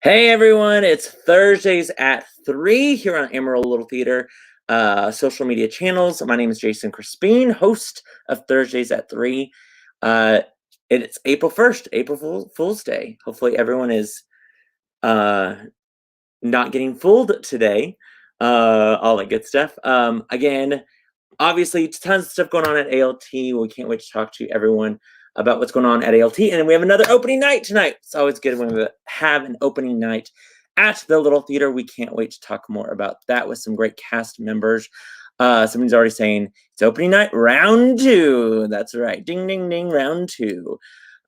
Hey everyone, it's Thursdays at 3 here on Amarillo Little Theater social media channels. My name is Jason Crespin, host of Thursdays at 3. It's April 1st, April Fool's Day. Hopefully everyone is not getting fooled today. All that good stuff. Again, obviously tons of stuff going on at ALT. We can't wait to talk to everyone about what's going on at ALT. And then we have another opening night tonight. It's always good when we have an opening night at the Little Theater. We can't wait to talk more about that with some great cast members. Somebody's already saying it's opening night round 2. That's right. Ding, ding, ding, round 2.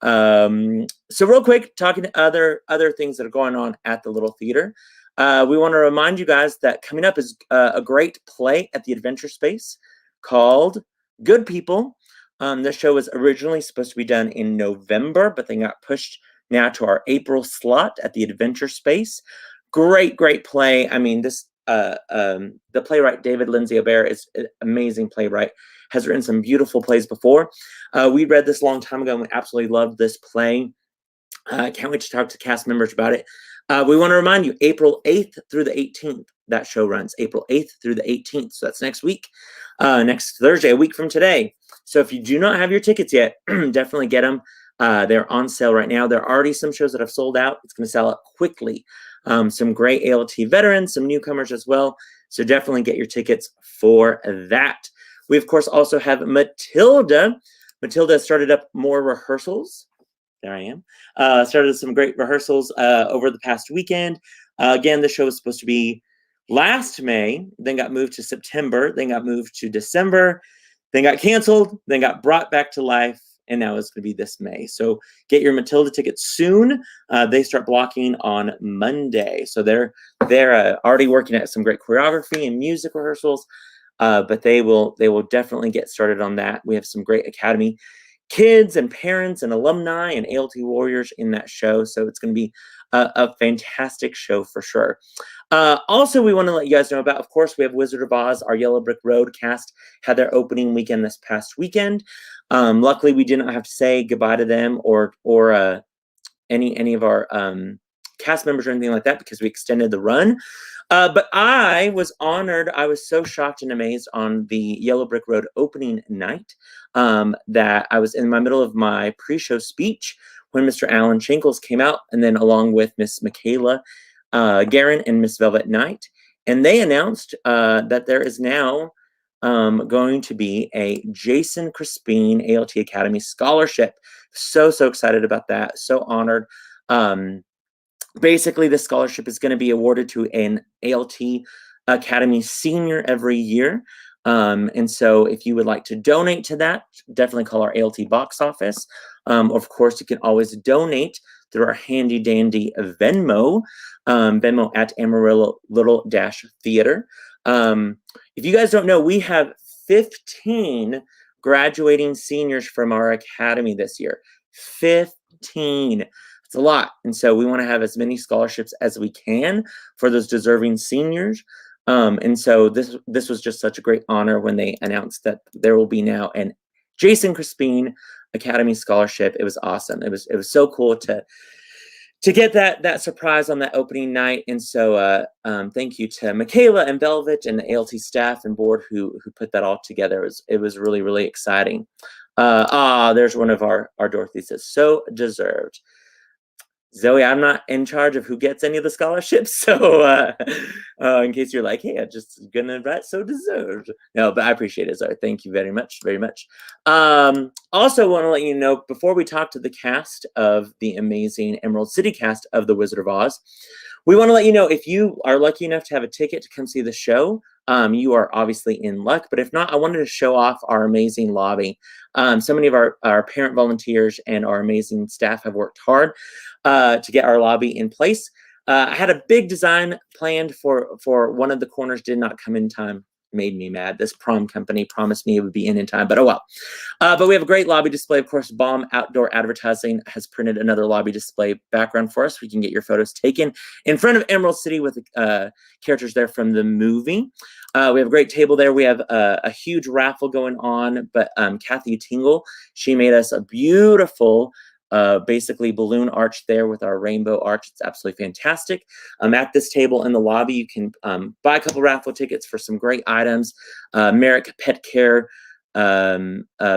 So real quick, talking to other things that are going on at the Little Theater. We want to remind you guys that coming up is a great play at the Adventure Space called Good People. This show was originally supposed to be done in November, but they got pushed now to our April slot at the Adventure Space. Great play. I mean, this the playwright David Lindsay Aubert is an amazing playwright. Has written some beautiful plays before. We read this a long time ago and we absolutely loved this play. Can't wait to talk to cast members about it. We want to remind you, April 8th through the 18th, that show runs April 8th through the 18th. So that's next week, next Thursday, a week from today. So if you do not have your tickets yet, definitely get them. They're on sale right now. There are already some shows that have sold out. It's going to sell out quickly. Some great ALT veterans, some newcomers as well. So definitely get your tickets for that. We, of course, also have Matilda. Matilda started up more rehearsals. There I am. Started some great rehearsals over the past weekend. Again, the show was supposed to be last May, then got moved to September, then got moved to December, then got canceled, then got brought back to life, and now it's going to be this May. So get your Matilda tickets soon. They start blocking on Monday. So they're already working at some great choreography and music rehearsals, but they will definitely get started on that. We have some great Academy kids and parents and alumni and ALT warriors in that show. So it's going to be a fantastic show for sure. Also, we want to let you guys know about, of course, we have Wizard of Oz. Our Yellow Brick Road cast had their opening weekend this past weekend. Luckily, we did not have to say goodbye to them or any of our cast members or anything like that because we extended the run. But I was honored. I was so shocked and amazed on the Yellow Brick Road opening night that I was in my middle of my pre-show speech when Mr. Alan Shankles came out, and then along with Miss Michaela Guerin and Miss Velvet Knight. And they announced that there is now going to be a Jason Crespin ALT Academy Scholarship. So excited about that. So honored. Basically, the scholarship is going to be awarded to an ALT Academy senior every year. And so if you would like to donate to that, definitely call our ALT box office. Of course, you can always donate through our handy dandy Venmo, Venmo at Amarillo Little-Theater. If you guys don't know, we have 15 graduating seniors from our academy this year. 15. It's a lot. And so we want to have as many scholarships as we can for those deserving seniors. And so this was just such a great honor when they announced that there will be now an Jason Crespin Academy Scholarship. It was awesome. It was so cool to get that surprise on that opening night. And so thank you to Michaela and Velvet and the ALT staff and board who put that all together. It was really exciting. There's one of our Dorothy says, so deserved. Zoe, I'm not in charge of who gets any of the scholarships, so in case you're like, hey, I'm just gonna write so deserved. No, but I appreciate it, Zoe. Thank you very much. Also want to let you know, before we talk to the cast of the amazing Emerald City cast of The Wizard of Oz, we want to let you know, if you are lucky enough to have a ticket to come see the show, you are obviously in luck. But if not, I wanted to show off our amazing lobby. So many of our parent volunteers and our amazing staff have worked hard to get our lobby in place. I had a big design planned for one of the corners, did not come in time. Made me mad. This prom company promised me it would be in time, but oh well. But we have a great lobby display. Of course, Bomb Outdoor Advertising has printed another lobby display background for us. We can get your photos taken in front of Emerald City with characters there from the movie. We have a great table there. We have a huge raffle going on, but Kathy Tingle, she made us a beautiful basically balloon arch there with our rainbow arch. It's absolutely fantastic. At this table in the lobby, you can buy a couple raffle tickets for some great items. Merrick Pet Care,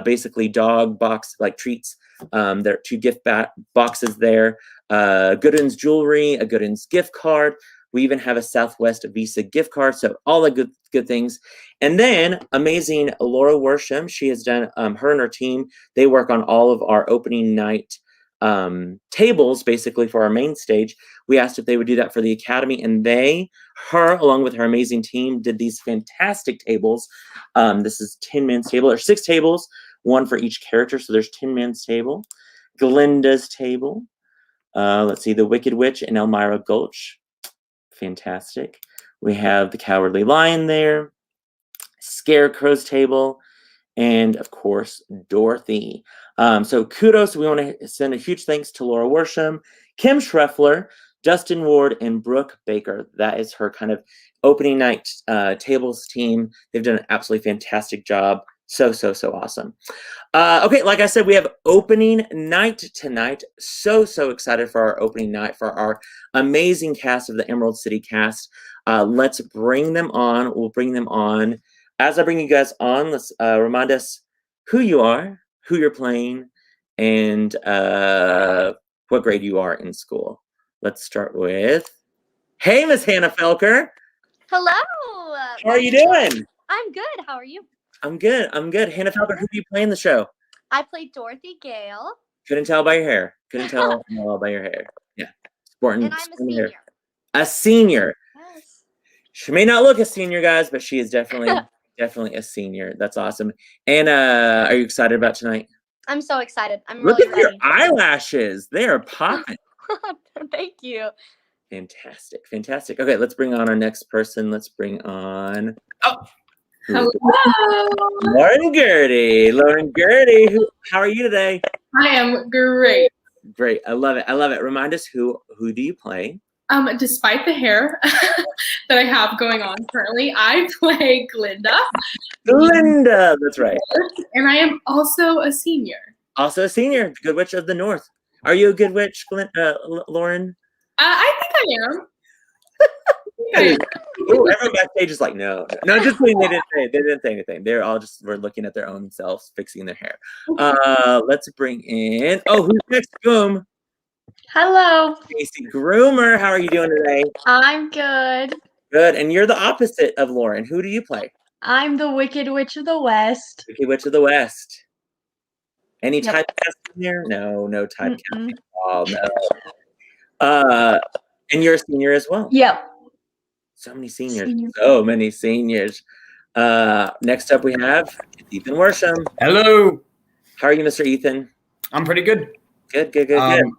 basically dog box like treats. There are 2 gift boxes there. Gooden's Jewelry, a Gooden's gift card. We even have a Southwest Visa gift card. So all the good things. And then amazing Laura Worsham. She has done, her and her team, they work on all of our opening night tables, basically for our main stage. We asked if they would do that for the Academy, and her, along with her amazing team, did these fantastic tables. This is Tin Man's table. There's 6 tables, 1 for each character. So there's Tin Man's table, Glinda's table. Let's see, the Wicked Witch and Elmira Gulch. Fantastic. We have the Cowardly Lion there, Scarecrow's table, and of course, Dorothy. So kudos. We want to send a huge thanks to Laura Worsham, Kim Schreffler, Dustin Ward, and Brooke Baker. That is her kind of opening night tables team. They've done an absolutely fantastic job. So awesome. Okay, like I said, we have opening night tonight. So excited for our opening night, for our amazing cast of the Emerald City cast. Let's bring them on. We'll bring them on. As I bring you guys on, let's remind us who you are, who you're playing, and what grade you are in school. Let's start with, hey, Miss Hannah Felker. Hello. How are you doing? I'm good. How are you? I'm good. Hannah Felker, who do you play in the show? I played Dorothy Gale. Couldn't tell by your hair. Couldn't tell by your hair. Yeah. Sporting, and I'm a senior. Hair. A senior. Yes. She may not look a senior, guys, but she is definitely a senior. That's awesome. And are you excited about tonight? I'm so excited. I'm Look really at your eyelashes. They are popping. Thank you. Fantastic. Okay, let's bring on our next person. Let's bring on Hello. Lauren Gertie. How are you today? I am great. Great. I love it. Remind us who do you play? Despite the hair that I have going on currently, I play Glinda. Glinda, that's right. And I am also a senior. Also a senior, Good Witch of the North. Are you a good witch, Lauren? I think I am. Ooh, everyone backstage is like, no. Just kidding. They didn't say anything. They're all were looking at their own selves, fixing their hair. Let's bring in. Oh, who's next? Boom. Hello. Stacy Groomer. How are you doing today? I'm good. Good. And you're the opposite of Lauren. Who do you play? I'm the Wicked Witch of the West. Wicked Witch of the West. Any typecasting there? No typecasting. Oh no. And you're a senior as well. Yep. So many seniors. So many seniors. Next up we have Ethan Worsham. Hello. How are you, Mr. Ethan? I'm pretty good. Good.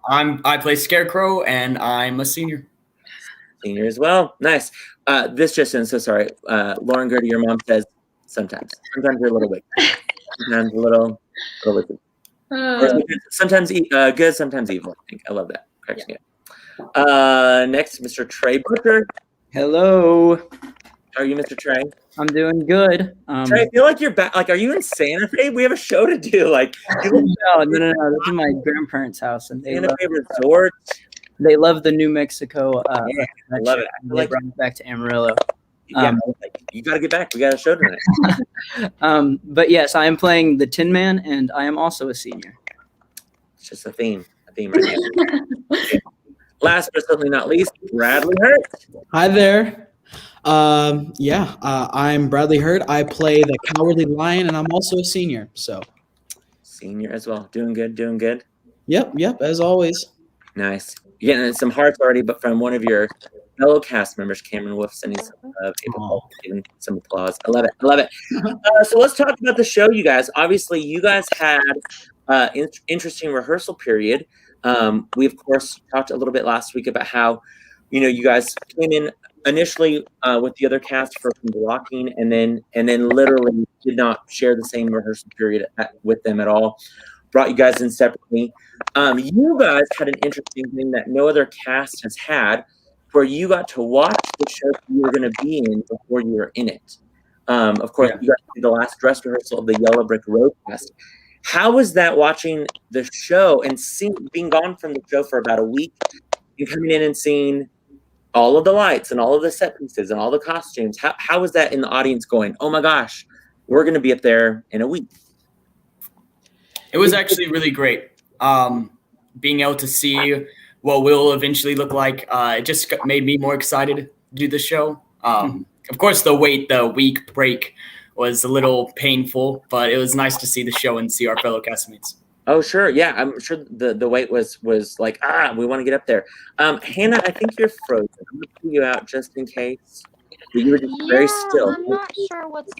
I play Scarecrow and I'm a senior. Senior as well. Nice. This just in, so sorry. Lauren Gertie, your mom says sometimes. Sometimes you're a little weak. Sometimes a little wicked. Sometimes good, sometimes evil, I think. I love that. Cracks me up. Next, Mr. Trey Booker. Hello. How are you, Mr. Trey? I'm doing good. Trey, I feel like you're back. Like, are you in Santa Fe? We have a show to do. Like, no. This is my grandparents' house, and Santa Fe Resort. They love the New Mexico. I love it. They brought it back to Amarillo. Yeah, you got to get back. We got a show tonight. But yes, I am playing the Tin Man, and I am also a senior. It's just a theme right now. Last but certainly not least, Bradley Hurt. Hi there. I'm Bradley Hurt. I play the Cowardly Lion, and I'm also a senior. So, senior as well. Doing good. Yep. As always. Nice. You're getting some hearts already, but from one of your fellow cast members, Cameron Wolf, sending some applause. I love it. So let's talk about the show, you guys. Obviously, you guys had interesting rehearsal period. We of course talked a little bit last week about how, you guys came in initially with the other cast for some blocking, and then literally did not share the same rehearsal period with them at all. Brought you guys in separately. You guys had an interesting thing that no other cast has had, where you got to watch the show you were going to be in before you were in it. Of course, you got to see the last dress rehearsal of the Yellow Brick Road cast. How was that watching the show and being gone from the show for about a week and coming in and seeing all of the lights and all of the set pieces and all the costumes? How was that in the audience going, oh my gosh, we're going to be up there in a week? It was actually really great. Being able to see what will eventually look like, it just made me more excited to do the show. Of course, the week break was a little painful, but it was nice to see the show and see our fellow castmates. Oh, sure. Yeah, I'm sure the wait was like, we want to get up there. Hannah, I think you're frozen. I'm going to pull you out just in case. You were just very still. I'm not sure what's.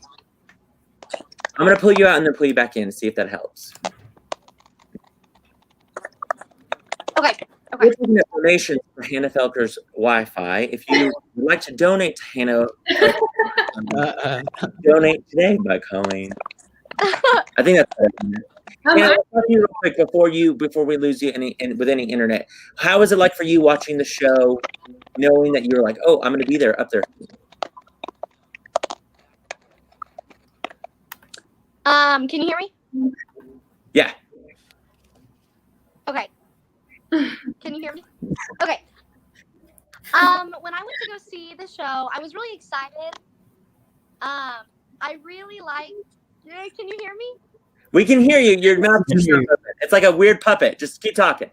I'm going to pull you out and then pull you back in and see if that helps. Okay. We're taking information for Hannah Felker's Wi-Fi. If you would like to donate to Hannah, donate today by calling. I think that's better. Hannah, let's talk to you real quick before we lose you with any internet. How was it like for you watching the show, knowing that you were like, oh, I'm going to be there up there? Can you hear me? Yeah. Okay. Can you hear me? Okay. When I went to go see the show, I was really excited. I really liked. Can you hear me? We can hear you. Your mouth is open. It's like a weird puppet. Just keep talking.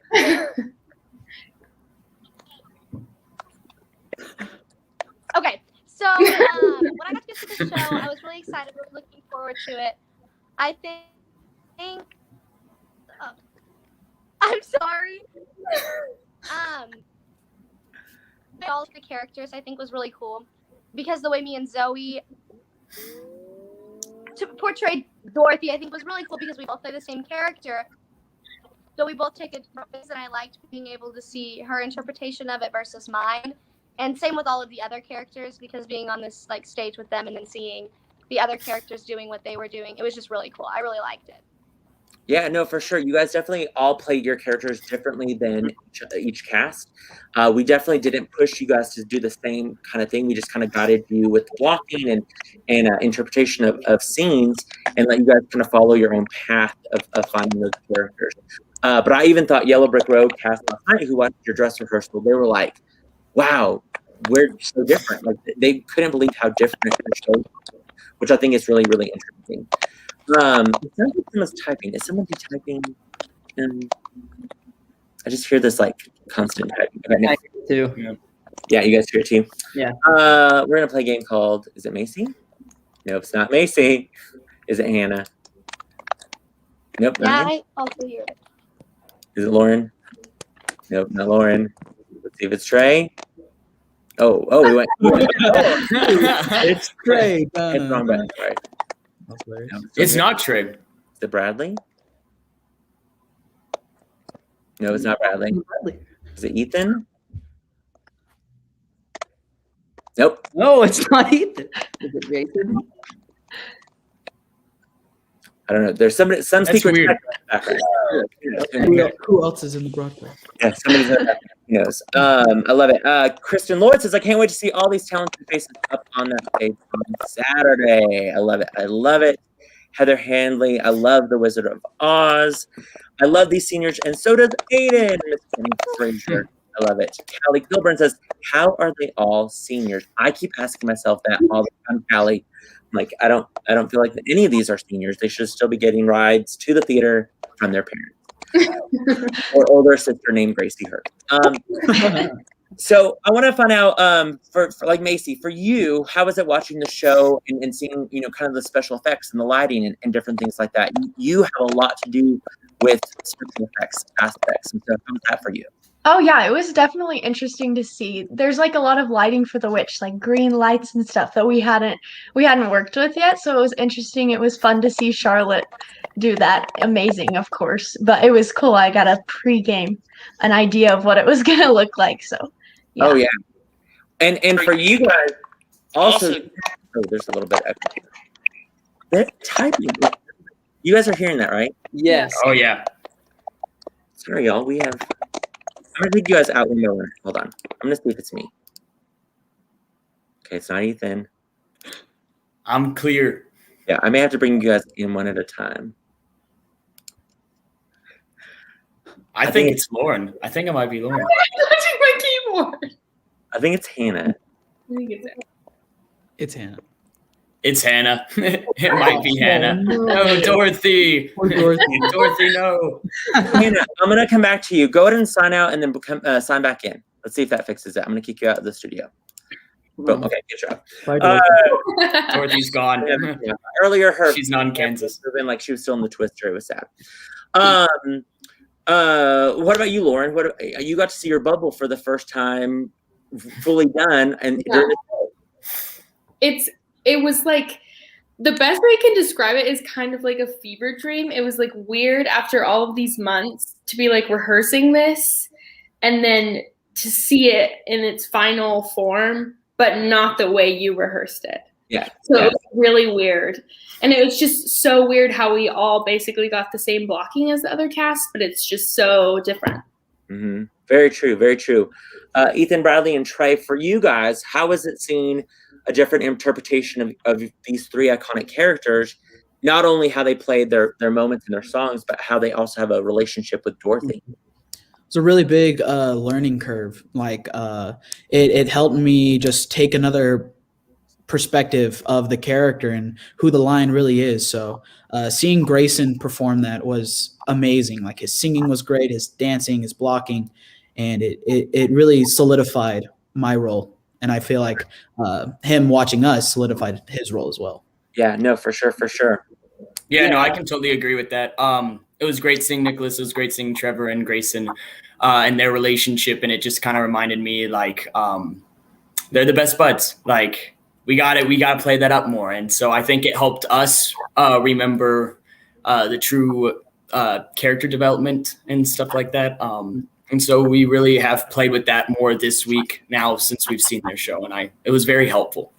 Okay. So when I got to go see the show, I was really excited. Really looking forward to it. I think. I'm sorry. All of the characters I think was really cool because the way me and Zoe to portray Dorothy I think was really cool because we both play the same character. So we both take it different ways, and I liked being able to see her interpretation of it versus mine. And same with all of the other characters because being on this like stage with them and then seeing the other characters doing what they were doing, it was just really cool. I really liked it. Yeah, no, for sure. You guys definitely all played your characters differently than each cast. We definitely didn't push you guys to do the same kind of thing. We just kind of guided you with walking and interpretation of scenes and let you guys kind of follow your own path of finding those characters. But I even thought Yellow Brick Road cast last night, who watched your dress rehearsal, they were like, wow, we're so different. Like they couldn't believe how different the show was, which I think is really, really interesting. It sounds like someone's typing. Is somebody typing? I just hear this like constant typing. Okay, I hear it too. Yeah, you guys hear it too? Yeah. We're gonna play a game called, is it Macy? Nope, it's not Macy. Is it Hannah? Nope, Yeah, not I also hear it. Is it Lauren? Nope, not Lauren. Let's see if it's Trey. Oh, we went. It's great. It's wrong button. Sorry. No, It's not Trey. Is it Bradley? No, it's not Bradley. Is it Ethan? Nope. No, it's not Ethan. Is it Jason? I don't know. There's some That's secret weird. background. Who else is in the broadcast? Yeah, somebody's knows. I love it. Kristen Lloyd says, I can't wait to see all these talented faces up on that stage on Saturday. I love it. I love it. Heather Handley, I love The Wizard of Oz. I love these seniors, and so does Aiden. Miss Jenny Fraser. I love it. Callie Kilburn says, how are they all seniors? I keep asking myself that all the time, Callie. Like, I don't feel like any of these are seniors. They should still be getting rides to the theater from their parents. Or older sister named Gracie Hurt. So I want to find out for like Macy, for you, how was it watching the show and seeing, kind of the special effects and the lighting and different things like that? You have a lot to do with special effects aspects. And so how was that for you? Oh yeah, it was definitely interesting to see. There's like a lot of lighting for the witch, like green lights and stuff that we hadn't worked with yet. So it was interesting. It was fun to see Charlotte do that. Amazing, of course, but it was cool. I got a pre-game, an idea of what it was gonna look like. So yeah. Oh yeah, and for you guys also. Oh, there's a little bit of echo. They're typing. You guys are hearing that, right? Yes. Oh yeah. Sorry, y'all. We have. I'm gonna take you guys out one more. Hold on. I'm gonna see if it's me. Okay, it's not Ethan. I'm clear. Yeah, I may have to bring you guys in one at a time. I think it's Lauren. I think it might be Lauren. I'm touching my keyboard. I think it's Hannah. I think it's it. It's Hannah. It's Hannah. It might be Hannah. no. Oh, Dorothy. Poor Dorothy. Dorothy, no. Hannah, I'm gonna come back to you. Go ahead and sign out, and then sign back in. Let's see if that fixes it. I'm gonna kick you out of the studio. Boom. Okay, good job. Bye, Dorothy. Dorothy's gone. Yeah. Earlier, She's not in Kansas. Been like she was still in the Twister. It was sad. What about you, Lauren? What you got to see your bubble for the first time, fully done, and Yeah. It was like the best way I can describe it is kind of like a fever dream. It was like weird after all of these months to be like rehearsing this and then to see it in its final form, but not the way you rehearsed it. Yeah. So it was really weird. And it was just so weird how we all basically got the same blocking as the other cast, but it's just so different. Mm-hmm. Very true. Very true. Ethan, Bradley, and Trey, for you guys, how is it seeing a different interpretation of these three iconic characters? Not only how they played their moments in their songs, but how they also have a relationship with Dorothy. It's a really big learning curve. Like it helped me just take another perspective of the character and who the Lion really is. So seeing Grayson perform that was amazing. Like his singing was great, his dancing, his blocking, and it really solidified my role. And I feel like him watching us solidified his role as well. Yeah, no, for sure, for sure. Yeah, no, I can totally agree with that. It was great seeing Nicholas. It was great seeing Trevor and Grayson and their relationship. And it just kind of reminded me like they're the best buds. Like we got to play that up more. And so I think it helped us remember the true character development and stuff like that. And so we really have played with that more this week now since we've seen their show. And it was very helpful.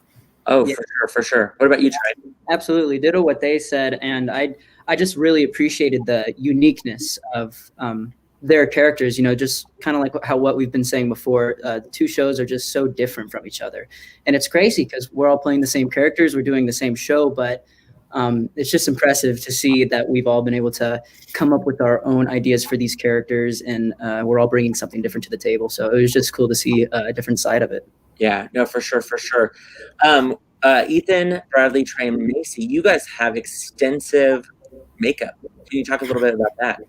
Oh, Yeah. for sure, for sure. What about you, Trey? Absolutely. Ditto what they said. And I just really appreciated the uniqueness of their characters, just kind of like what we've been saying before. The two shows are just so different from each other. And it's crazy because we're all playing the same characters. We're doing the same show, but it's just impressive to see that we've all been able to come up with our own ideas for these characters, and we're all bringing something different to the table. So it was just cool to see a different side of it. Yeah, no, for sure, for sure. Ethan, Bradley, Trey, and Macy, you guys have extensive makeup. Can you talk a little bit about that?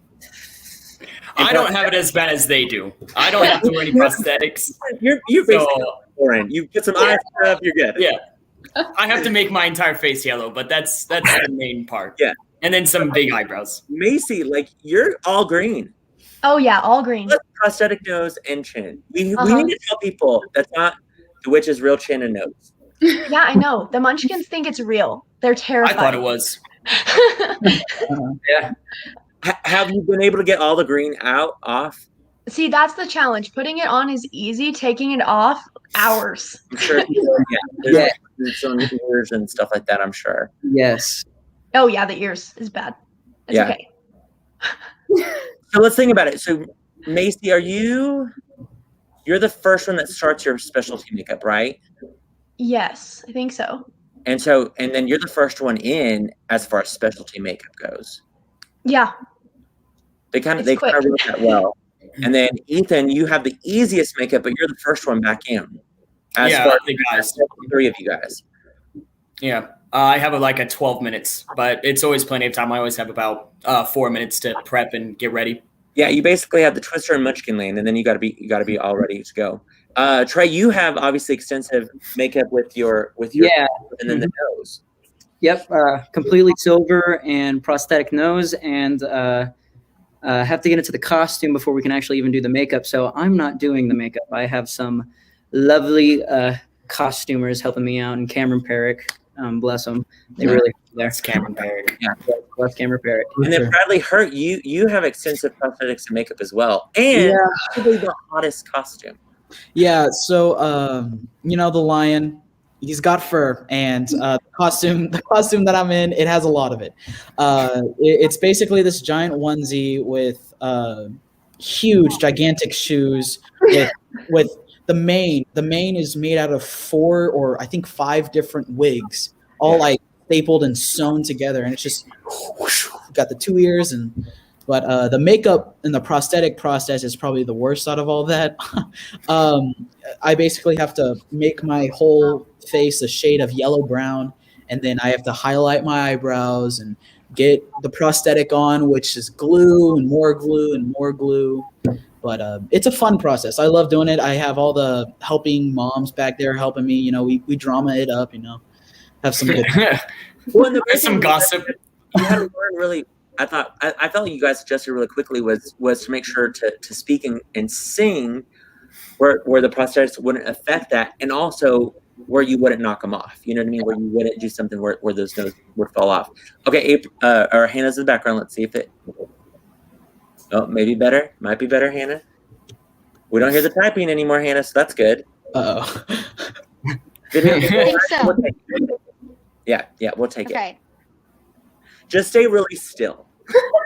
I don't have it as bad as they do. I don't have to wear any prosthetics. You're basically Lauren. You get some eye stuff, you're good. Yeah. I have to make my entire face yellow, but that's the main part. Yeah. And then some big eyebrows. Macy, like you're all green. Oh yeah, all green. Prosthetic nose and chin. We need to tell people that's not the witch's real chin and nose. Yeah, I know. The Munchkins think it's real. They're I terrified. thought it was. Yeah. Have you been able to get all the green off? See, that's the challenge. Putting it on is easy. Taking it off, hours. I'm sure. There's some ears and stuff like that, I'm sure. Yes. Oh yeah, the ears is bad. It's okay. So let's think about it. So Macy, you're the first one that starts your specialty makeup, right? Yes, I think so. And then you're the first one in as far as specialty makeup goes. Yeah. They kind of It's quick. wrote that well. And then Ethan, you have the easiest makeup, but you're the first one back in. As far the guys. as three of you guys. Yeah. I have like a 12 minutes, but it's always plenty of time. I always have about 4 minutes to prep and get ready. Yeah, you basically have the Twister and Munchkin Land, and then you got to be all ready to go. Trey, you have obviously extensive makeup with your Yeah. and then the nose. Yep. Completely silver and prosthetic nose, and have to get into the costume before we can actually even do the makeup. So I'm not doing the makeup. I have some lovely costumers helping me out, and Cameron Perrick. Bless them. They really there. That's Cameron Perrick. Yeah. Bless Cameron Perrick. And then Bradley Hurt, you have extensive prosthetics and makeup as well, and probably the hottest costume. Yeah, so the lion, he's got fur, and the costume that I'm in, it has a lot of it. It's basically this giant onesie with huge, gigantic shoes with the mane. The mane is made out of 4 or I think 5 different wigs, all like stapled and sewn together, and it's just got the 2 ears and But the makeup and the prosthetic process is probably the worst out of all that. I basically have to make my whole face a shade of yellow brown, and then I have to highlight my eyebrows and get the prosthetic on, which is glue and more glue and more glue. But it's a fun process. I love doing it. I have all the helping moms back there helping me. We drama it up, have some good. Well, There's some gossip. You had to learn really. I felt like you guys suggested really quickly was to make sure to speak and sing where the prosthetics wouldn't affect that, and also where you wouldn't knock them off. You know what I mean? Where you wouldn't do something where those notes would fall off. Okay, or Hannah's in the background. Let's see if it. Oh, maybe better. Might be better, Hannah. We don't hear the typing anymore, Hannah, so that's good. Uh-oh. I think so. Yeah, we'll take it. Okay. Just stay really still.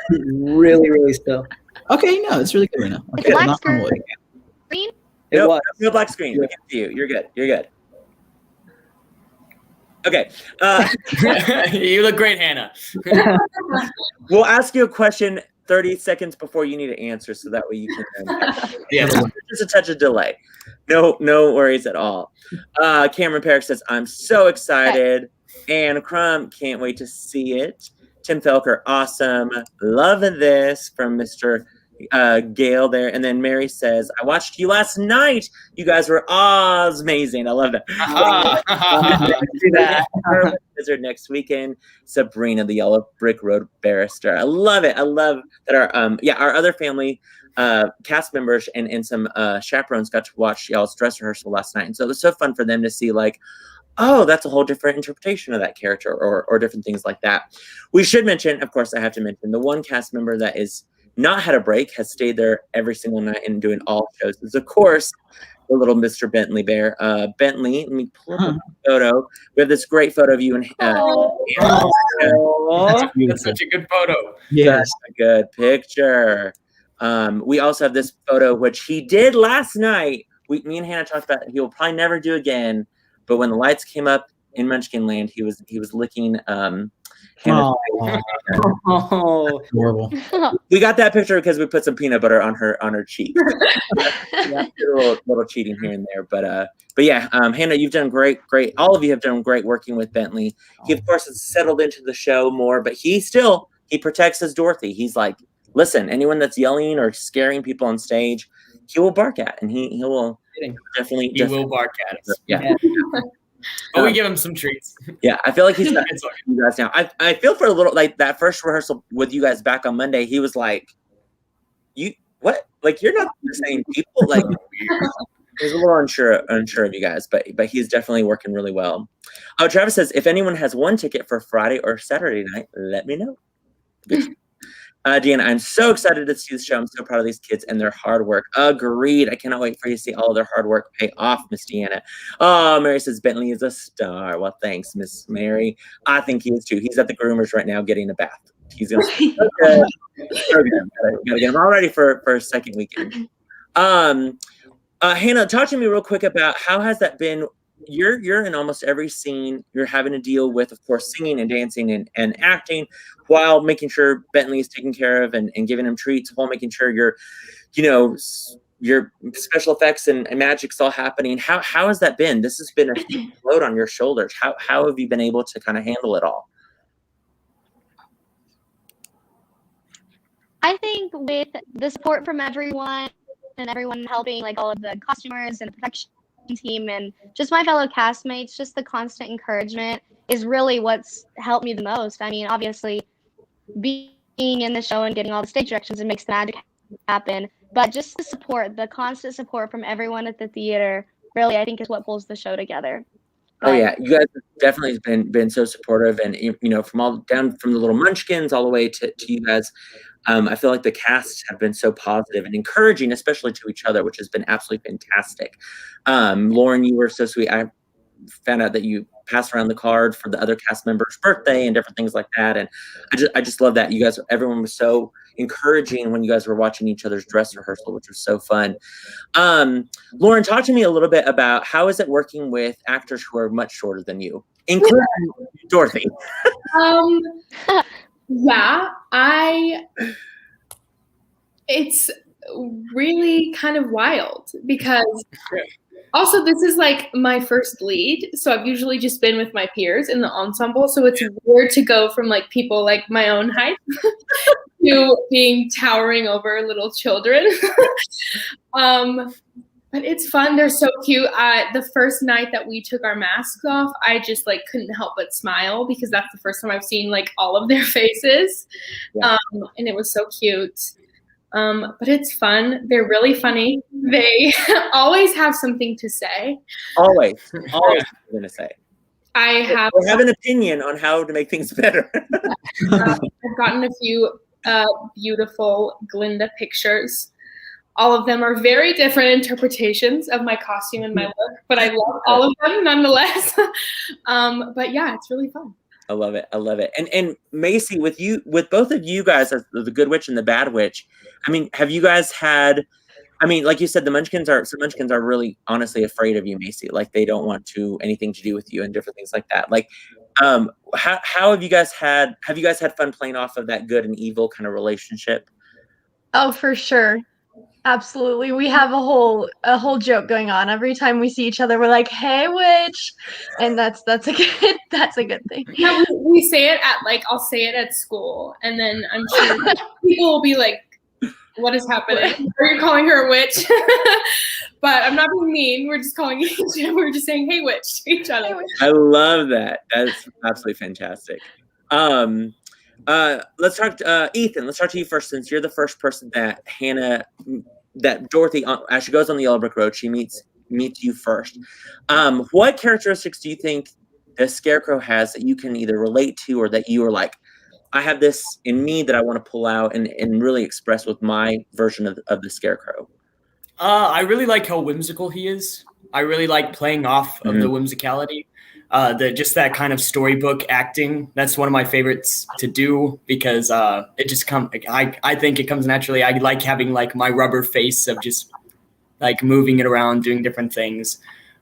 Really, really still. Okay, no, it's really good right now. It's Okay, black knock on wood. screen. It No, was. no black screen. We can see you. You're good. You're good. Okay. You look great, Hannah. We'll ask you a question 30 seconds before you need to answer, so that way you can. Yeah. Just a touch of delay. No worries at all. Cameron Perrick says, "I'm so excited." Anne Crumb, can't wait to see it. Tim Felker, awesome. Loving this from Mr. Gail there. And then Mary says, "I watched you last night. You guys were amazing." I love that. Wizard next weekend. Sabrina, the Yellow Brick Road Barrister. I love it. I love that our other family cast members and some chaperones got to watch y'all's dress rehearsal last night. And so it was so fun for them to see, like, oh, that's a whole different interpretation of that character or different things like that. We should mention, of course, I have to mention the one cast member that is not had a break, has stayed there every single night and doing all shows is, of course, the little Mr. Bentley Bear. Bentley, let me pull up a photo. We have this great photo of you and That's such a good photo. Yes. a good picture. We also have this photo, which he did last night. Me and Hannah talked about he will probably never do again. But when the lights came up in Munchkin Land, he was licking Hannah's face. Oh, Horrible. We got that picture because we put some peanut butter on her cheek. A little cheating here and there, but yeah, Hannah, you've done great. All of you have done great working with Bentley. He of course has settled into the show more, but he protects his Dorothy. He's like, listen, anyone that's yelling or scaring people on stage, he will bark at, and he will definitely will bark at us. Yeah. But we give him some treats. Yeah, I feel like he's not you guys now. I feel for a little, like that first rehearsal with you guys back on Monday, he was like, "You what? Like you're not the same people." Like he was a little unsure of you guys, but he's definitely working really well. Oh, Travis says, if anyone has one ticket for Friday or Saturday night, let me know. Deanna, I'm so excited to see the show. I'm so proud of these kids and their hard work. Agreed. I cannot wait for you to see all of their hard work pay off, Miss Deanna. Oh, Mary says Bentley is a star. Well, thanks, Miss Mary. I think he is too. He's at the groomers right now getting a bath. He's gonna okay. Gotta get him all ready for a second weekend. Hannah, talk to me real quick about how has that been. You're in almost every scene. You're having to deal with, of course, singing and dancing and acting, while making sure Bentley is taken care of and giving him treats, while making sure your special effects and magic's all happening. How has that been? This has been a huge load on your shoulders. How have you been able to kind of handle it all? I think with the support from everyone and everyone helping, like all of the costumers and the production team and just my fellow castmates, just the constant encouragement is really what's helped me the most. I mean, obviously being in the show and getting all the stage directions, it makes the magic happen, but just the support, the constant support from everyone at the theater, really, I think is what pulls the show together. Oh yeah, you guys have definitely been so supportive, and from all down from the little Munchkins all the way to you guys. I feel like the casts have been so positive and encouraging, especially to each other, which has been absolutely fantastic. Lauren, you were so sweet. I found out that you passed around the card for the other cast member's birthday and different things like that, and I just love that you guys. Everyone was so encouraging when you guys were watching each other's dress rehearsal, which was so fun. Lauren, talk to me a little bit about how is it working with actors who are much shorter than you, including Dorothy. Yeah, It's really kind of wild because also this is like my first lead, so I've usually just been with my peers in the ensemble, so it's weird to go from like people like my own height to being towering over little children. But it's fun. They're so cute. The first night that we took our masks off, I just like couldn't help but smile because that's the first time I've seen like all of their faces. Yeah. And it was so cute. But it's fun. They're really funny. They always have something to say. Always I'm gonna say. I have an opinion on how to make things better. I've gotten a few beautiful Glinda pictures. All of them are very different interpretations of my costume and my look, but I love all of them nonetheless. But yeah, it's really fun. I love it. And Macy, with both of you guys, as the Good Witch and the Bad Witch, I mean, have you guys had? I mean, like you said, some Munchkins are really honestly afraid of you, Macy. Like they don't want anything to do with you and different things like that. Like, how have you guys had? Have you guys had fun playing off of that good and evil kind of relationship? Oh, for sure. Absolutely. We have a whole joke going on. Every time we see each other, we're like, "Hey, witch." And that's a good thing. Yeah, we say it at like I'll say it at school, and then I'm sure people will be like, "What is happening? Are you calling her a witch?" But I'm not being mean. We're just calling we're just saying, "Hey, witch" to each other. I love that. That's absolutely fantastic. Let's talk Ethan, let's talk to you first, since you're the first person that Dorothy, as she goes on the Yellow Brick Road, she meets you first. What characteristics do you think the Scarecrow has that you can either relate to or that you are like, I have this in me that I want to pull out and really express with my version of the Scarecrow? I really like how whimsical he is. I really like playing off of the whimsicality. Just that kind of storybook acting. That's one of my favorites to do because it just I think it comes naturally. I like having like my rubber face of just like moving it around, doing different things.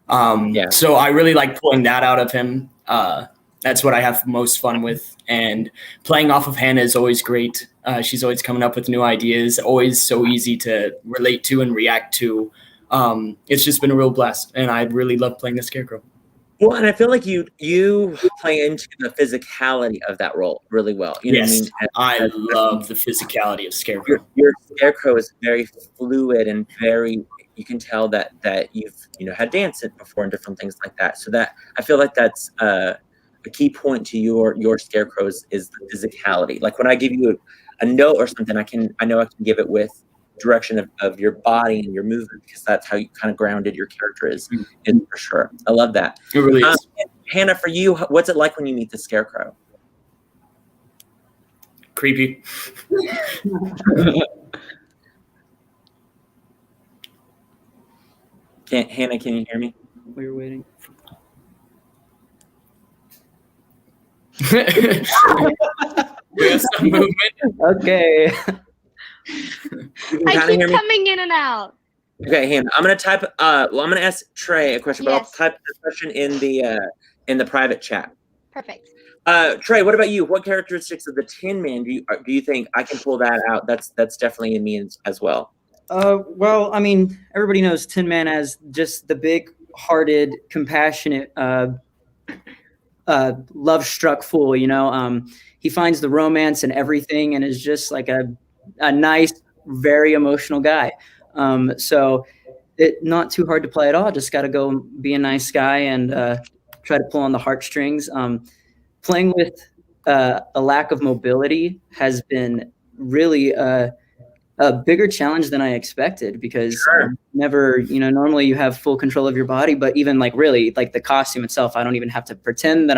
So I really like pulling that out of him. That's what I have most fun with. And playing off of Hannah is always great. She's always coming up with new ideas, always so easy to relate to and react to. It's just been a real blast, and I really love playing the Scarecrow. Well, and I feel like you play into the physicality of that role really well. You know what I mean? I love the physicality of Scarecrow. Your Scarecrow is very fluid and very. You can tell that you've had danced before and different things like that. So that I feel like that's a key point to your Scarecrows is the physicality. Like when I give you a note or something, I know I can give it with direction of your body and your movement because that's how you kind of grounded your character is for sure. I love that. It really is. Hannah, for you, what's it like when you meet the Scarecrow? Creepy. Hannah, can you hear me? We were waiting. We have some movement. Okay. I keep coming in and out. Okay, Hannah, I'm gonna type. I'm gonna ask Trey a question, but I'll type the question in the private chat. Perfect. Trey, what about you? What characteristics of the Tin Man do you think I can pull that out? That's definitely in me as well. Well, I mean, everybody knows Tin Man as just the big-hearted, compassionate, love-struck fool. He finds the romance in everything and is just like a nice, very emotional guy. So it not too hard to play at all. Just got to go be a nice guy and try to pull on the heartstrings. Playing with a lack of mobility has been really a bigger challenge than I expected because never, normally you have full control of your body, but even like really like the costume itself, I don't even have to pretend that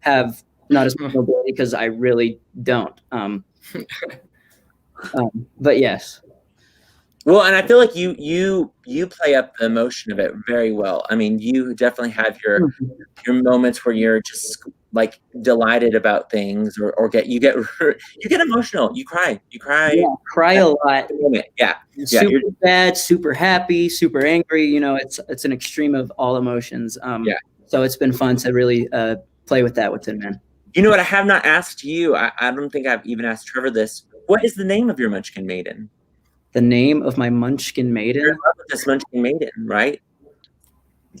have not as much mobility because I really don't. But yes. Well, and I feel like you play up the emotion of it very well. I mean, you definitely have your moments where you're just like delighted about things, or get emotional. You cry. Yeah, cry a lot. Yeah. Super sad, super happy, super angry. It's an extreme of all emotions. So it's been fun to really play with that with Tin Man. You know what? I have not asked you. I don't think I've even asked Trevor this. What is the name of your Munchkin Maiden? The name of my Munchkin maiden? You're in love with this Munchkin maiden, right?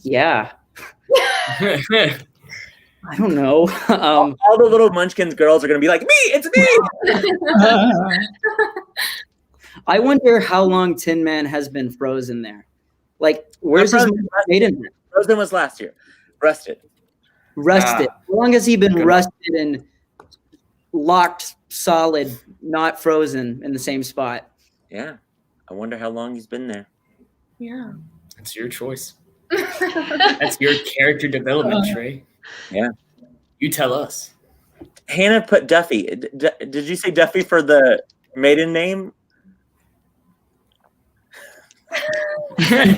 Yeah. I don't know. All the little Munchkins girls are gonna be like, me, it's me. I wonder how long Tin Man has been frozen there. Like, where's his maiden? Frozen was last year. Rusted. Rusted. How long has he been rusted and locked solid, not frozen in the same spot? Yeah. I wonder how long he's been there. Yeah. That's your choice. That's your character development, Trey. Yeah. You tell us. Hannah put Duffy. Did you say Duffy for the maiden name? We'll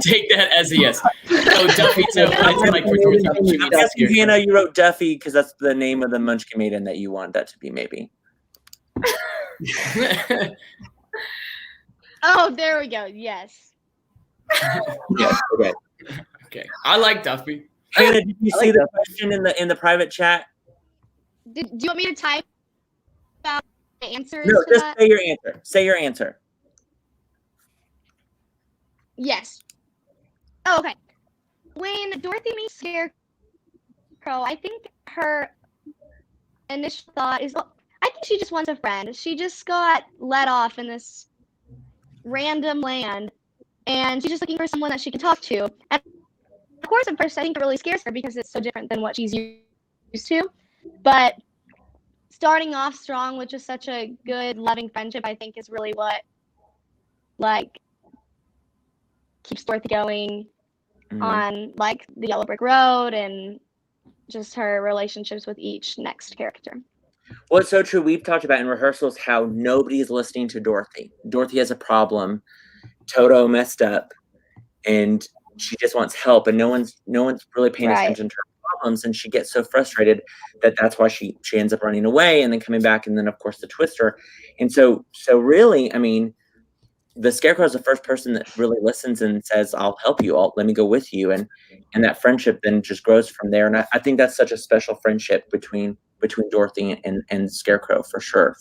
take that as a yes. So Duffy, so I feel like we're I'm guessing, Hannah, you wrote Duffy because that's the name of the Munchkin maiden that you want that to be, maybe. Oh, there we go. Yes. Yes. Okay. Okay. I like Duffy. Hannah, did you see the question in the private chat? Do you want me to type out the answers? No, to just that? say your answer. Say your answer. Yes. Oh, okay. When Dorothy meets Scarecrow, I think her initial thought is, well, I think she just wants a friend. She just got let off in this random land, and she's just looking for someone that she can talk to. And of course, at first, I think it really scares her because it's so different than what she's used to. But starting off strong with just such a good, loving friendship, I think, is really what, like, keeps Dorothy going on, like, the Yellow Brick Road and just her relationships with each next character. Well, it's so true. We've talked about in rehearsals how nobody's listening to Dorothy. Dorothy has a problem. Toto messed up, and she just wants help, and no one's really paying attention to her problems, and she gets so frustrated that's why she ends up running away and then coming back, and then of course the twister. And so really, I mean, the Scarecrow is the first person that really listens and says, I'll help you, let me go with you, and that friendship then just grows from there. And I think that's such a special friendship between Dorothy and Scarecrow, for sure.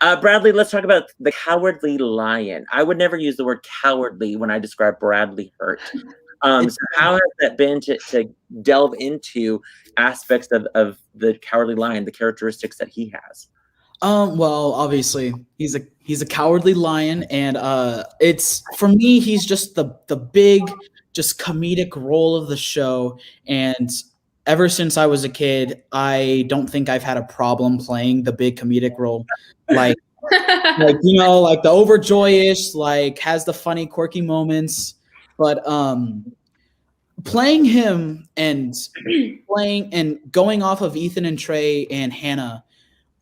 Bradley, let's talk about the Cowardly Lion. I would never use the word cowardly when I describe Bradley Hurt. So how has that been to delve into aspects of the Cowardly Lion, the characteristics that he has? Well, obviously he's a cowardly lion, and it's, for me, he's just the big, just comedic role of the show. And ever since I was a kid, I don't think I've had a problem playing the big comedic role, like you know, like the overjoyish, like has the funny, quirky moments. But playing him and going off of Ethan and Trey and Hannah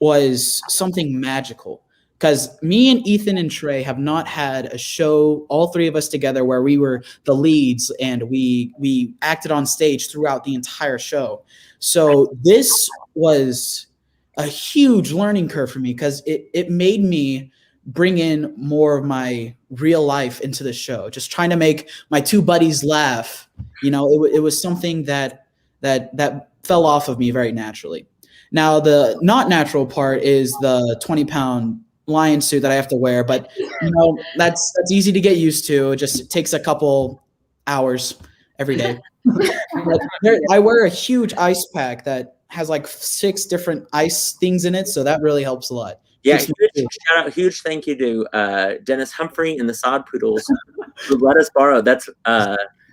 was something magical, because me and Ethan and Trey have not had a show, all three of us together, where we were the leads and we acted on stage throughout the entire show. So this was a huge learning curve for me, because it made me bring in more of my real life into the show, just trying to make my two buddies laugh. You know, it was something that fell off of me very naturally. Now, the not natural part is the 20-pound lion suit that I have to wear, but you know, that's easy to get used to. It just takes a couple hours every day. I wear a huge ice pack that has like 6 different ice things in it, so that really helps a lot. Yeah, huge thank you to Dennis Humphrey and the Sod Poodles who let us borrow. That's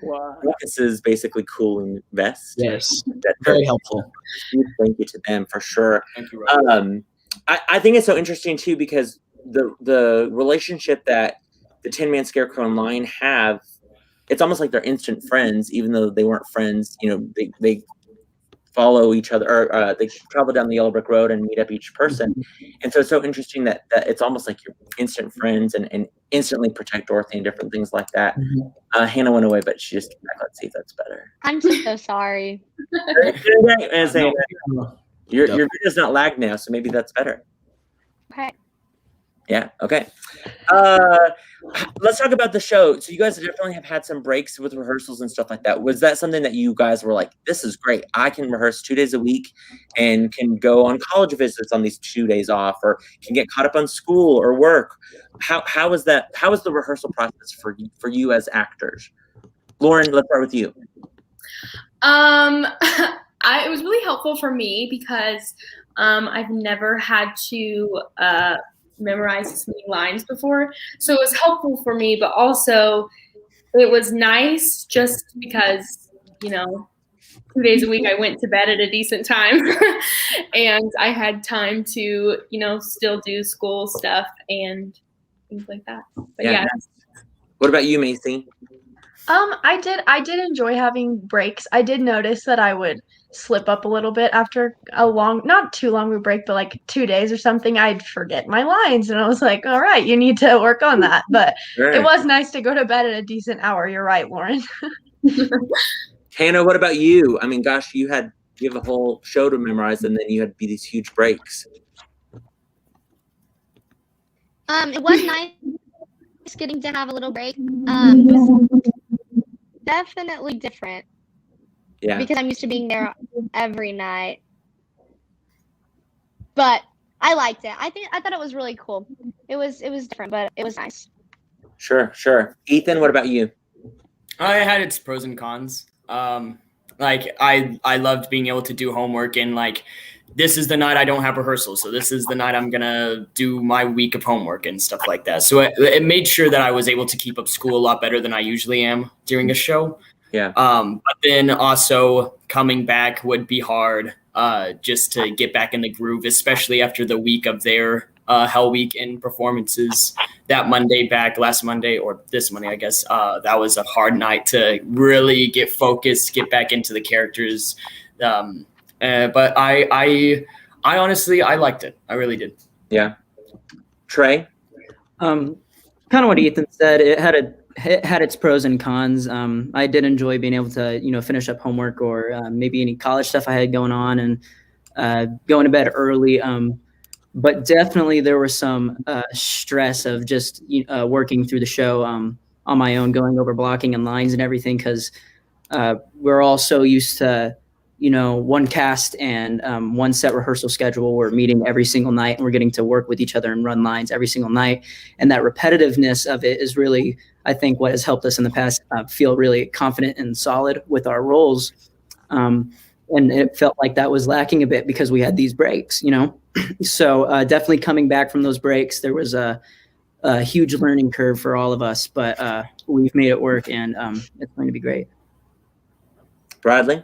Lucas's basically cooling vest. Yes, very helpful. Huge thank you to them, for sure. Thank you, Rob. I think it's so interesting too, because the relationship that the Tin Man, Scarecrow, and Lion have, it's almost like they're instant friends, even though they weren't friends. You know, they follow each other, or they travel down the Yellow Brick Road and meet up each person. And so it's so interesting that it's almost like you're instant friends and instantly protect Dorothy and different things like that. Hannah went away, but she just, let's see if that's better. I'm just so sorry. Your video's not lagged now, so maybe that's better. Okay. Yeah. Okay. Let's talk about the show. So you guys definitely have had some breaks with rehearsals and stuff like that. Was that something that you guys were like, this is great, I can rehearse 2 days a week and can go on college visits on these 2 days off, or can get caught up on school or work? How was that? How was the rehearsal process for you as actors? Lauren, let's start with you. It was really helpful for me because I've never had to memorize this many lines before. So it was helpful for me, but also it was nice just because, 2 days a week I went to bed at a decent time and I had time to, still do school stuff and things like that. But yeah. What about you, Macy? I did enjoy having breaks. I did notice that I would slip up a little bit after a not too long of a break, but like 2 days or something. I'd forget my lines, and I was like, all right, you need to work on that. But Sure. It was nice to go to bed at a decent hour. You're right, Lauren. Hannah, what about you? I mean, gosh, you have a whole show to memorize, and then you had these huge breaks. It was nice getting to have a little break. It was definitely different. Yeah. Because I'm used to being there every night. But I liked it. I thought it was really cool. It was different, but it was nice. Sure. Ethan, what about you? It had its pros and cons. I loved being able to do homework, and like, this is the night I don't have rehearsal, so this is the night I'm gonna do my week of homework and stuff like that. So it made sure that I was able to keep up school a lot better than I usually am during a show. Yeah. But then also coming back would be hard, just to get back in the groove, especially after the week of their Hell Weekend performances. That Monday back, last Monday, or this Monday, I guess, that was a hard night to really get focused, get back into the characters. But I honestly, I liked it. I really did. Yeah. Trey? Kind of what Ethan said. It had its pros and cons. I did enjoy being able to, finish up homework or maybe any college stuff I had going on and going to bed early. But definitely there was some stress of just working through the show on my own, going over blocking and lines and everything, because we're all so used to, one cast and one set rehearsal schedule. We're meeting every single night and we're getting to work with each other and run lines every single night. And that repetitiveness of it is really, I think, what has helped us in the past feel really confident and solid with our roles. And it felt like that was lacking a bit because we had these breaks, So definitely coming back from those breaks, there was a huge learning curve for all of us, but we've made it work, and it's going to be great. Bradley?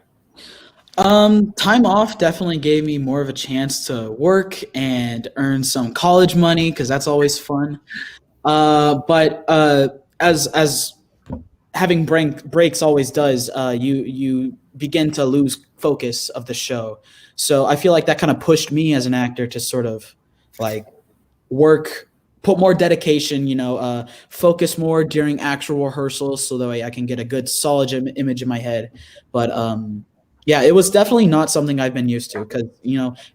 Time off definitely gave me more of a chance to work and earn some college money, because that's always fun. But as having breaks always does, you begin to lose focus of the show. So I feel like that kind of pushed me as an actor to sort of like work, put more dedication, focus more during actual rehearsals, so that way I can get a good solid image in my head. But yeah, it was definitely not something I've been used to, because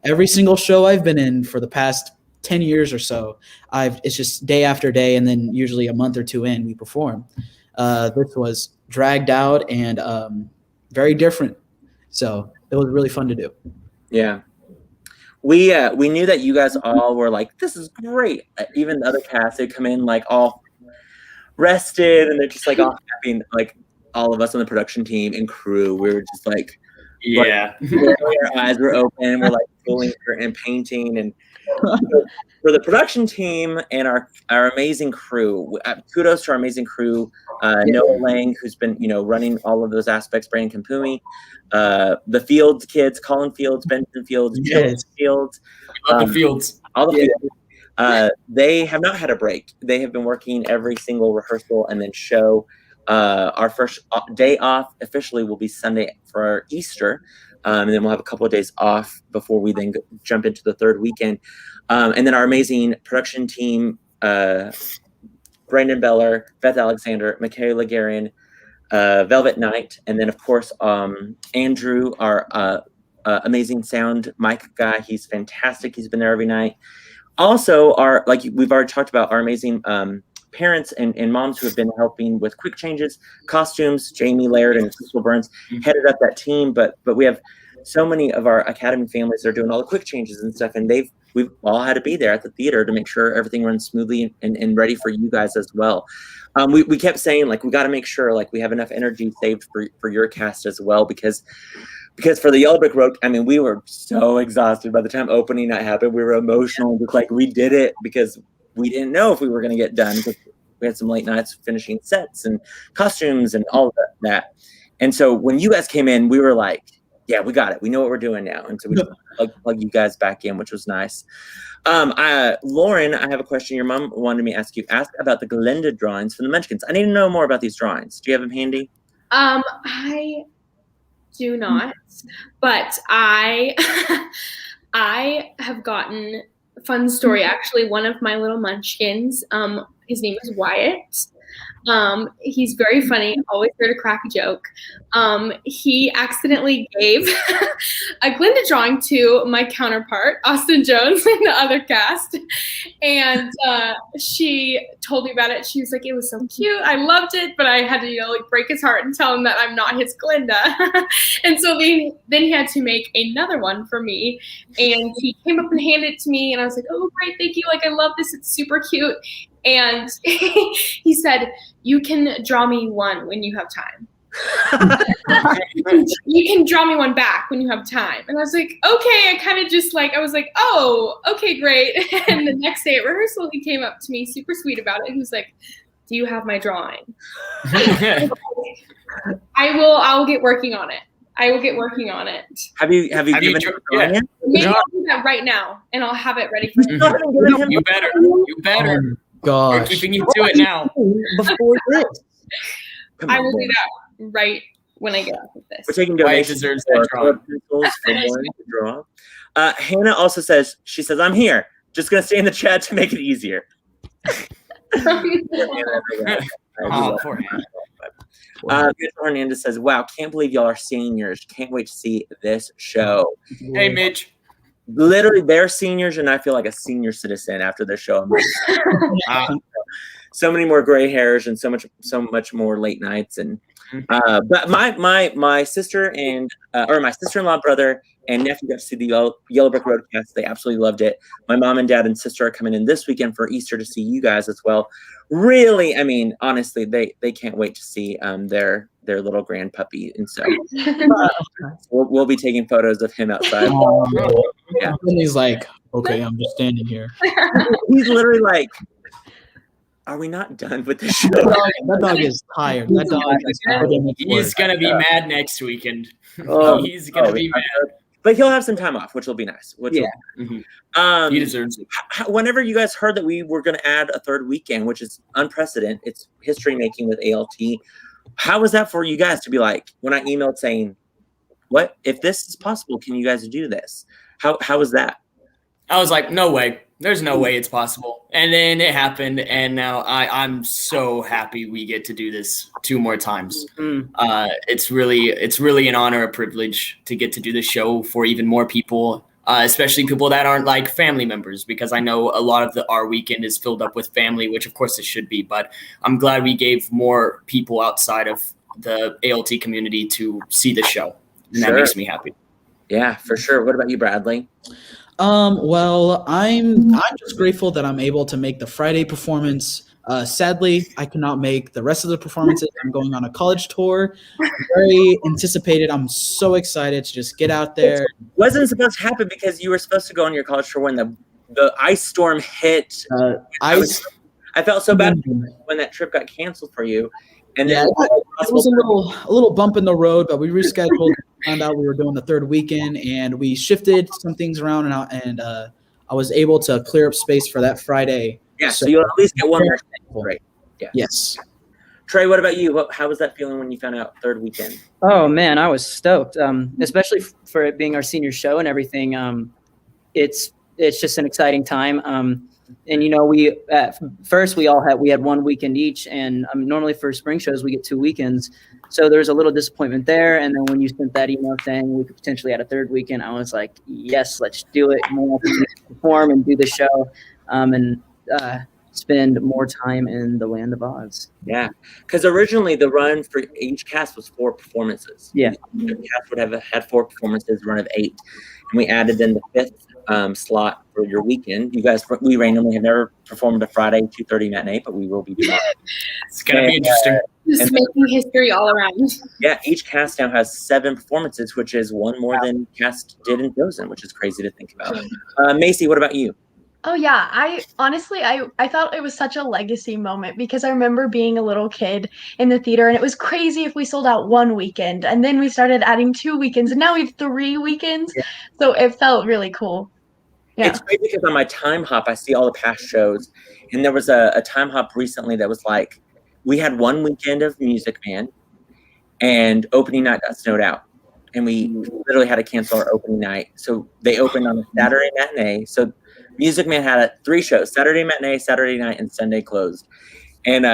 every single show I've been in for the past 10 years or so, it's just day after day, and then usually a month or two in we perform. This was dragged out and very different, so it was really fun to do. Yeah. We knew that you guys all were like, this is great. Even the other cast, they come in like all rested, and they're just like all happy. And, like, all of us on the production team and crew, we were just like, yeah, our eyes were open. We're like pulling and painting. And for the production team and our amazing crew, kudos to our amazing crew. Noah Lang, who's been running all of those aspects, Brandon Kampumi, the Fields kids, Colin Fields, Benjamin Fields, Yes. Fields, love the Fields. all the Fields. They have not had a break. They have been working every single rehearsal and then show. Our first day off officially will be Sunday for our Easter, and then we'll have a couple of days off before we then jump into the third weekend. And then our amazing production team, Brandon Beller, Beth Alexander, Michaela Garin, Velvet Knight, and then of course Andrew, our amazing sound mic guy. He's fantastic. He's been there every night. also our, like we've already talked about, our amazing parents and moms who have been helping with quick changes, costumes. Jamie Laird and Crystal Burns headed up that team, but we have so many of our Academy families that are doing all the quick changes and stuff, and we've all had to be there at the theater to make sure everything runs smoothly and ready for you guys as well. We kept saying, like, we got to make sure, like, we have enough energy saved for your cast as well, because for the Yellow Brick Road, I mean, we were so exhausted by the time opening night happened. We were emotional, just like we did it because we didn't know if we were going to get done, because we had some late nights finishing sets and costumes and all of that. And so when you guys came in, we were like, yeah, we got it. We know what we're doing now. And so we just plug you guys back in, which was nice. Lauren, I have a question. Your mom wanted me to ask about the Glinda drawings from the Munchkins. I need to know more about these drawings. Do you have them handy? I do not, but I have gotten a fun story. Actually, one of my little munchkins, his name is Wyatt. He's very funny, always there to crack a joke. He accidentally gave a Glinda drawing to my counterpart, Austin Jones, in the other cast. And she told me about it. She was like, it was so cute. I loved it, but I had to, like, break his heart and tell him that I'm not his Glinda. And so then he had to make another one for me. And he came up and handed it to me. And I was like, oh, great, thank you. Like, I love this. It's super cute. And he said, you can draw me one when you have time. You can draw me one back when you have time. And I was like, okay. I kind of just like, I was like, oh, okay, great. And the next day at rehearsal, he came up to me super sweet about it. He was like, do you have my drawing? I'll get working on it. I will get working on it. Have you given him a drawing yet? Maybe I'll do that right now, and I'll have it ready for him. You better. Gosh. We're keeping you to it now. Before this. I will do that right when I get off of this. We're taking Wyatt donations deserves for that drawing. pencils for Lauren to draw. Hannah also says, I'm here. Just going to stay in the chat to make it easier. Oh, poor Hannah. Hernandez says, wow, can't believe y'all are seniors. Can't wait to see this show. Hey, Mitch. Literally, they're seniors, and I feel like a senior citizen after this show. So many more gray hairs and so much more late nights. And but my sister and my sister-in-law, brother, and nephew got to see the Yellow Brick Road cast. They absolutely loved it. My mom and dad and sister are coming in this weekend for Easter to see you guys as well. Really, I mean, honestly, they can't wait to see their little grand puppy. And so we'll be taking photos of him outside. Yeah. And he's like, okay, I'm just standing here. He's literally like, are we not done with this show? That dog is tired. That dog He's going to be mad next weekend. He's going to be mad. But he'll have some time off, which will be nice. Yeah. He deserves it. Whenever you guys heard that we were going to add a third weekend, which is unprecedented, it's history making with ALT. How was that for you guys to be like, when I emailed saying, what, if this is possible, can you guys do this? How was that? I was like, no way. There's no way it's possible. And then it happened, and now I'm so happy we get to do this 2 more times. It's really an honor, a privilege to get to do the show for even more people, especially people that aren't like family members, because I know a lot of our weekend is filled up with family, which of course it should be, but I'm glad we gave more people outside of the ALT community to see the show, and that makes me happy. Yeah, for sure. What about you, Bradley? Well, I'm just grateful that I'm able to make the Friday performance. Sadly, I cannot make the rest of the performances. I'm going on a college tour. Very anticipated. I'm so excited to just get out there. It wasn't supposed to happen because you were supposed to go on your college tour when the ice storm hit. I felt so bad when that trip got canceled for you. And then it was a little bump in the road, but we rescheduled. Found out we were doing the third weekend, and we shifted some things around, and I was able to clear up space for that Friday. Yeah, so you'll at least get one more. Right. Yeah. Yes. Trey, what about you? How was that feeling when you found out third weekend? Oh man, I was stoked. Especially for it being our senior show and everything. It's just an exciting time. And you know, we at first we had 1 weekend each, and normally for spring shows we get 2 weekends. So there was a little disappointment there. And then when you sent that email saying we could potentially add a 3rd weekend, I was like, yes, let's do it. More opportunities to perform and do the show, and spend more time in the Land of Oz. Yeah, because originally the run for each cast was 4 performances. Yeah, the cast would have had 4 performances, a run of 8, and we added in the 5th slot for your weekend. You guys, we randomly have never performed a Friday 2:30 matinee, but we will be doing it. It's gonna be interesting. Just making history all around. Yeah, each cast now has 7 performances, which is one more than cast did in Chosen, which is crazy to think about. Macy, what about you? Oh yeah, I honestly I thought it was such a legacy moment because I remember being a little kid in the theater and it was crazy if we sold out 1 weekend and then we started adding 2 weekends and now we have 3 weekends. Yeah. So it felt really cool. Yeah. It's crazy because on my time hop, I see all the past shows, and there was a time hop recently that was like, we had 1 weekend of Music Man, and opening night got snowed out, and we literally had to cancel our opening night. So they opened on a Saturday matinee. So Music Man had 3 shows: Saturday matinee, Saturday night, and Sunday closed. And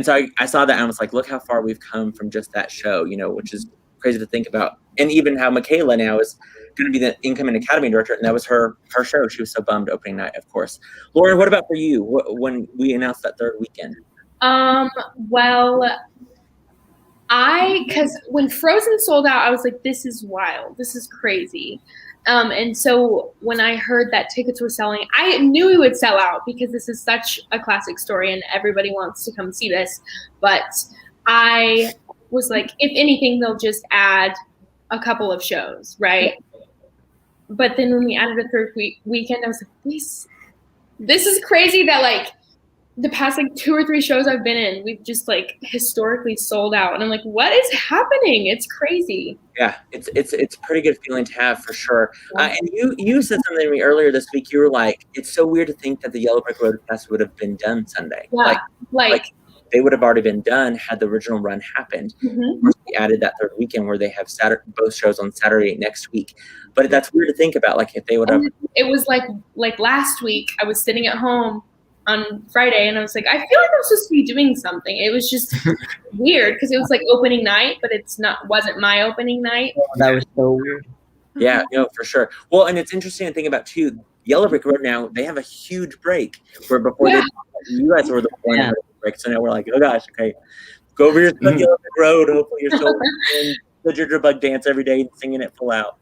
so I saw that and I was like, look how far we've come from just that show, you know, which is crazy to think about. And even how Michaela now is going to be the incoming Academy director, and that was her show. She was so bummed opening night, of course. Lauren, what about for you when we announced that 3rd weekend? Well, because when Frozen sold out, I was like, this is wild. This is crazy. And so when I heard that tickets were selling, I knew we would sell out because this is such a classic story and everybody wants to come see this. But I was like, if anything, they'll just add a couple of shows, right? But then when we added a 3rd weekend, I was like, this is crazy that like the past like 2 or 3 shows I've been in, we've just like historically sold out. And I'm like, what is happening? It's crazy. Yeah, it's a pretty good feeling to have for sure. And you said something to me earlier this week. You were like, it's so weird to think that the Yellow Brick Road Fest would have been done Sunday. Yeah, like they would have already been done had the original run happened. Mm-hmm. We added that 3rd weekend where they have both shows on Saturday next week. But that's weird to think about. Like if they would have. It was like last week. I was sitting at home on Friday and I was like, I feel like I'm supposed to be doing something. It was just weird because it was like opening night, but wasn't my opening night. That was so weird. Yeah, no, for sure. Well, and it's interesting to think about too. Yellow Brick Road now, they have a huge break where before you guys were the one break. So now we're like, oh gosh, okay, go over your Yellow Brick Road. Hopefully you're still doing the Jitterbug dance every day and singing it full out.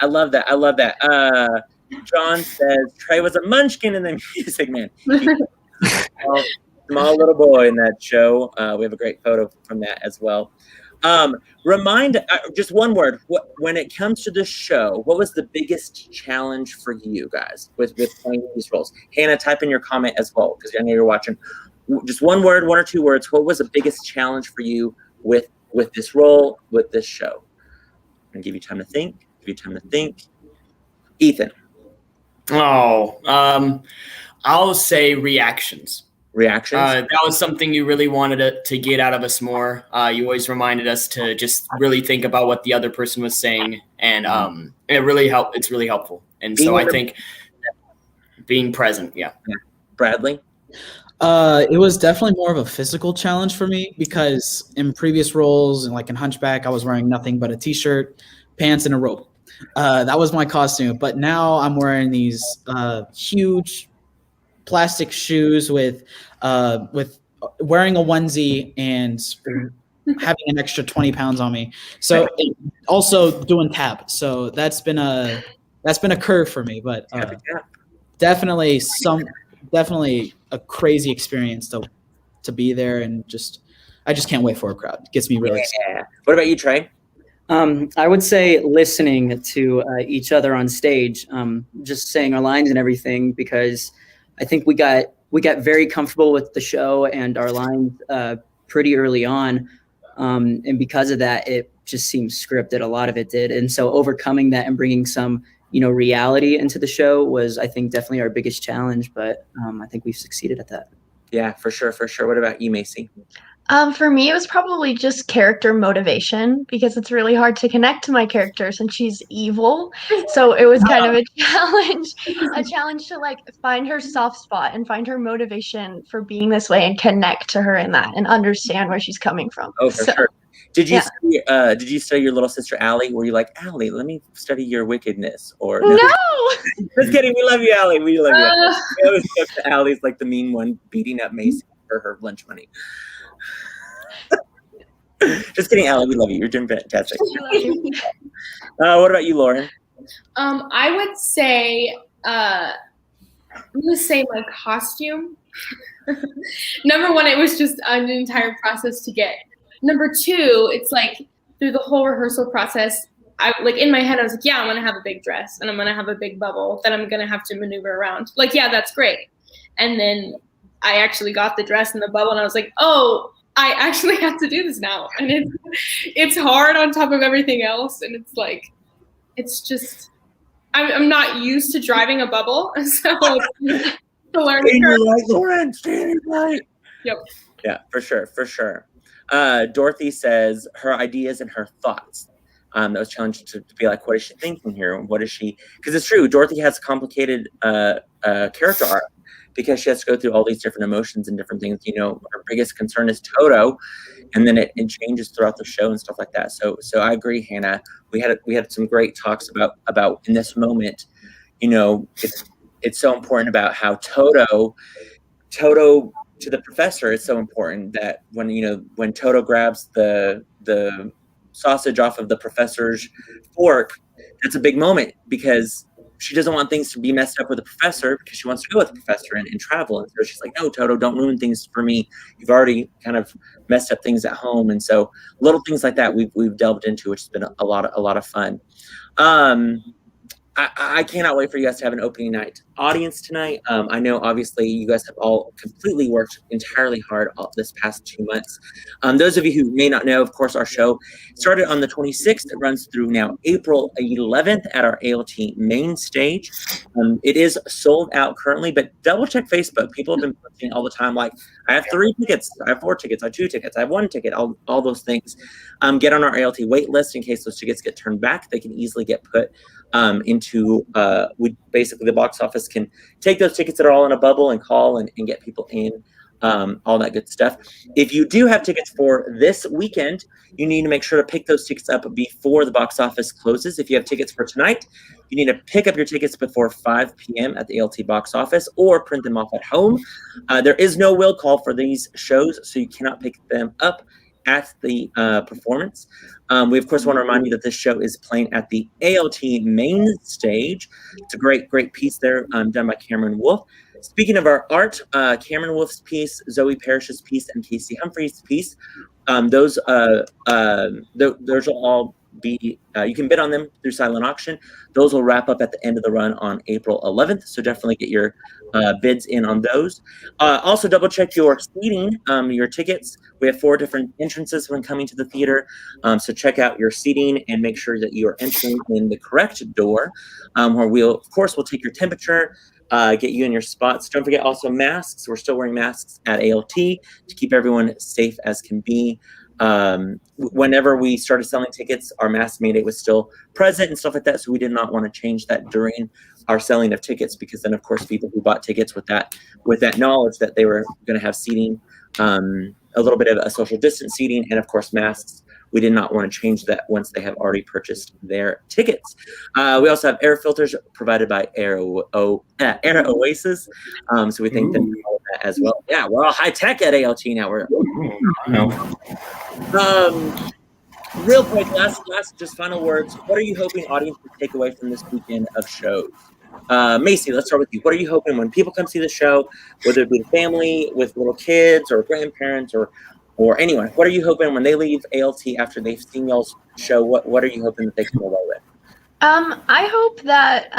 I love that. John says Trey was a munchkin in the Music Man. Small little boy in that show. We have a great photo from that as well. Just one word. When it comes to this show, what was the biggest challenge for you guys with playing these roles? Hannah, type in your comment as well because I know you're watching. Just one word, 1 or 2 words. What was the biggest challenge for you with this role, with this show? I'm gonna give you time to think. Ethan. I'll say reactions. Reactions? That was something you really wanted to get out of us more. You always reminded us to just really think about what the other person was saying, and it really helped. It's really helpful. And so I think being present, yeah. Bradley? It was definitely more of a physical challenge for me because in previous roles and like in Hunchback, I was wearing nothing but a t-shirt, pants, and a robe. That was my costume. But now I'm wearing these huge plastic shoes with wearing a onesie and having an extra 20 pounds on me. So also doing tap. So that's been a curve for me, but definitely a crazy experience to be there, and I just can't wait for a crowd. It gets me really excited. What about you, Trey? I would say listening to each other on stage, just saying our lines and everything, because I think we got very comfortable with the show and our lines pretty early on, and because of that, it just seemed scripted. A lot of it did, and so overcoming that and bringing some reality into the show was, I think, definitely our biggest challenge. But I think we've succeeded at that. Yeah, for sure. What about you, Macy? For me, it was probably just character motivation because it's really hard to connect to my character since she's evil. So it was kind of a challenge to like find her soft spot and find her motivation for being this way and connect to her in that and understand where she's coming from. Oh, for So, sure. Did you yeah. did you study your little sister Allie? Were you like, Allie, let me study your wickedness? Or No. Just kidding. We love you, Allie. We love you. Uh, We always joke that Allie's like the mean one beating up Macy for her lunch money. Just kidding, Allie. We love you. You're doing fantastic. What about you, Lauren? I would say, I'm gonna say my costume. Number one, it was just an entire process to get. Number two, it's like through the whole rehearsal process, I like in my head, I was like, yeah, I'm gonna have a big dress and I'm gonna have a big bubble that I'm gonna have to maneuver around. Like, yeah, that's great. And then I actually got the dress and the bubble, and I was like, oh, I actually have to do this now, and it's hard on top of everything else, and it's like, it's just, I'm not used to driving a bubble, so it's a learning curve. Lauren, stand right. Yep. Yeah, for sure, for sure. Dorothy says her ideas and her thoughts. That was challenged to be like, what is she thinking here? What is she? Because it's true, Dorothy has complicated character arc because she has to go through all these different emotions and different things. You know, her biggest concern is Toto, and then it changes throughout the show and stuff like that. So I agree, Hannah. We had some great talks about in this moment. You know, it's so important about how Toto to the professor is so important that when Toto grabs the sausage off of the professor's fork, that's a big moment because she doesn't want things to be messed up with the professor because she wants to go with the professor and travel. And so she's like, no, Toto, don't ruin things for me. You've already kind of messed up things at home. And so little things like that we've delved into, which has been a lot of fun. I cannot wait for you guys to have an opening night audience tonight. I know, obviously, you guys have all completely worked entirely hard this past 2 months. Those of you who may not know, of course, our show started on the 26th. It runs through now April 11th at our ALT main stage. It is sold out currently, but double check Facebook. People have been posting all the time, like, I have 3 tickets, I have 4 tickets, I have 2 tickets, I have 1 ticket, all those things. Get on our ALT wait list in case those tickets get turned back. They can easily get put into basically the box office can take those tickets that are all in a bubble and call and get people in, all that good stuff. If you do have tickets for this weekend, you need to make sure to pick those tickets up before the box office closes. If you have tickets for tonight, you need to pick up your tickets before 5 p.m. at the ALT box office or print them off at home. There is no will call for these shows, so you cannot pick them up at the performance. We, of course, want to remind you that this show is playing at the ALT main stage. It's a great piece there done by Cameron Wolfe. Speaking of our art, Cameron Wolfe's piece, Zoe Parrish's piece, and Casey Humphrey's piece, those will all be, you can bid on them through silent auction. Those will wrap up at the end of the run on April 11th, so definitely get your bids in on those. Also, double check your seating, your tickets. We have 4 different entrances when coming to the theater, so check out your seating and make sure that you are entering in the correct door, where we'll take your temperature, get you in your spots. Don't forget also masks. We're still wearing masks at ALT to keep everyone safe as can be. Whenever we started selling tickets, our mask mandate was still present and stuff like that, so we did not want to change that during our selling of tickets, because then, of course, people who bought tickets with that knowledge that they were going to have seating, a little bit of a social distance seating, and of course masks, we did not want to change that once they have already purchased their tickets. We also have air filters provided by Air Oasis, so we thank them for all of that as well. Yeah, we're all high tech at ALT now. Real quick, last, just final words. What are you hoping audiences take away from this weekend of shows? Macy, let's start with you. What are you hoping when people come see the show, whether it be the family with little kids or grandparents or anyone? What are you hoping when they leave ALT after they've seen y'all's show? What are you hoping that they come away with? I hope that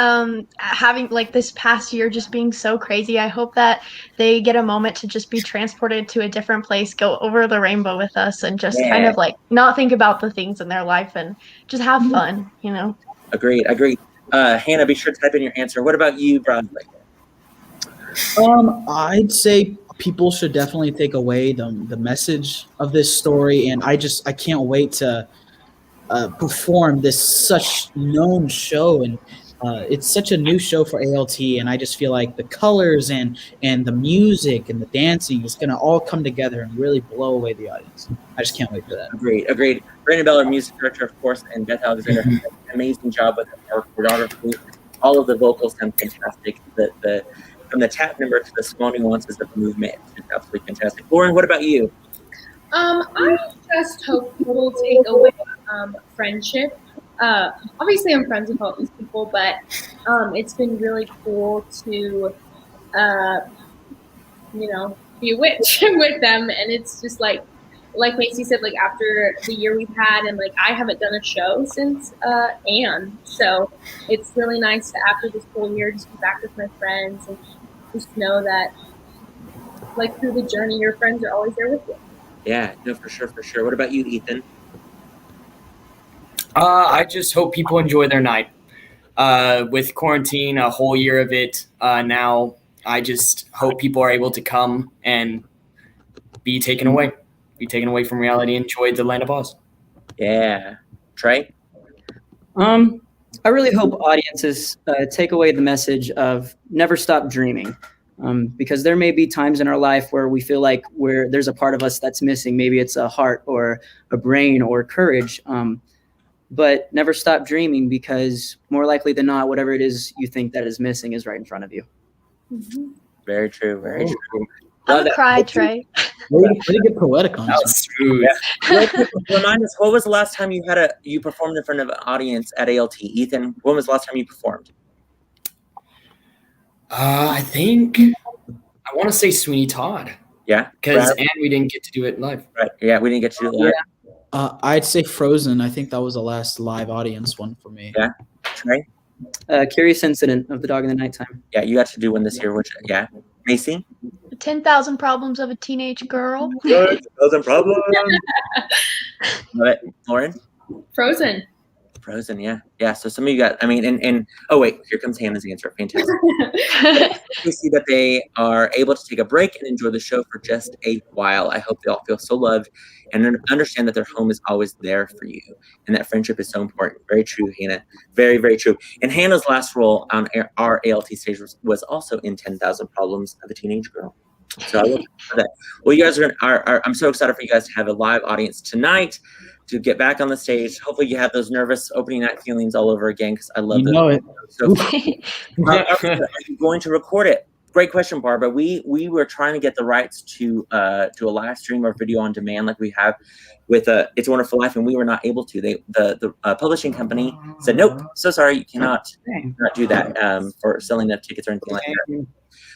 having like this past year just being so crazy, I hope that they get a moment to just be transported to a different place, go over the rainbow with us, and just kind of like not think about the things in their life and just have fun, you know? Agreed. Hannah, be sure to type in your answer. What about you, Bradley? I'd say people should definitely take away the message of this story, and I can't wait to perform this such known show, and it's such a new show for ALT, and I just feel like the colors and the music and the dancing is gonna all come together and really blow away the audience. I just can't wait for that. Agreed. Brandon Beller, music director, of course, and Beth Alexander did an amazing job with our choreography. All of the vocals sound fantastic. From the tap number to the small nuances of the movement, it's absolutely fantastic. Lauren, what about you? I just hope people take away friendship. Obviously, I'm friends with all these people, but it's been really cool to, be a witch with them. And it's just like Macy said, like after the year we've had, and like I haven't done a show since Anne, so it's really nice to after this whole year just be back with my friends and just know that like through the journey, your friends are always there with you. Yeah, no, for sure. What about you, Ethan? I just hope people enjoy their night. With quarantine, a whole year of it now, I just hope people are able to come and be taken away from reality, enjoy the land of Oz. Yeah. Trey? I really hope audiences take away the message of never stop dreaming. Because there may be times in our life where we feel like there's a part of us that's missing. Maybe it's a heart or a brain or courage. But never stop dreaming, because more likely than not, whatever it is you think that is missing is right in front of you. Mm-hmm. Very true. I'm gonna cry, Trey. Pretty get poetic on That was this. smooth. Yeah. Remind us, what was the last time you performed in front of an audience at ALT? Ethan, when was the last time you performed? I think I want to say Sweeney Todd. Yeah. Because Brad? we didn't get to do it live. Right. Yeah, we didn't get to do it live. I'd say Frozen. I think that was the last live audience one for me. Yeah. Trey? Curious Incident of the Dog in the Nighttime. Yeah, you got to do one this year, which, yeah. Macy? 10,000 Problems of a Teenage Girl. 10,000 Problems. Love it. Lauren? Frozen. Frozen, yeah. Yeah, so some of you got, and oh wait, here comes Hannah's answer. Fantastic. We see that they are able to take a break and enjoy the show for just a while. I hope they all feel so loved and understand that their home is always there for you and that friendship is so important. Very true, Hannah. Very, very true. And Hannah's last role on our ALT stage was also in 10,000 Problems of a Teenage Girl. So I love that. Well, you guys I'm so excited for you guys to have a live audience tonight, to get back on the stage. Hopefully you have those nervous opening night feelings all over again, because I love it. So are you going to record it? Great question, Barbara. We were trying to get the rights to a live stream or video on demand like we have with It's a Wonderful Life, and we were not able to. The publishing company said, nope, so sorry, you cannot do that for selling the tickets or anything like that.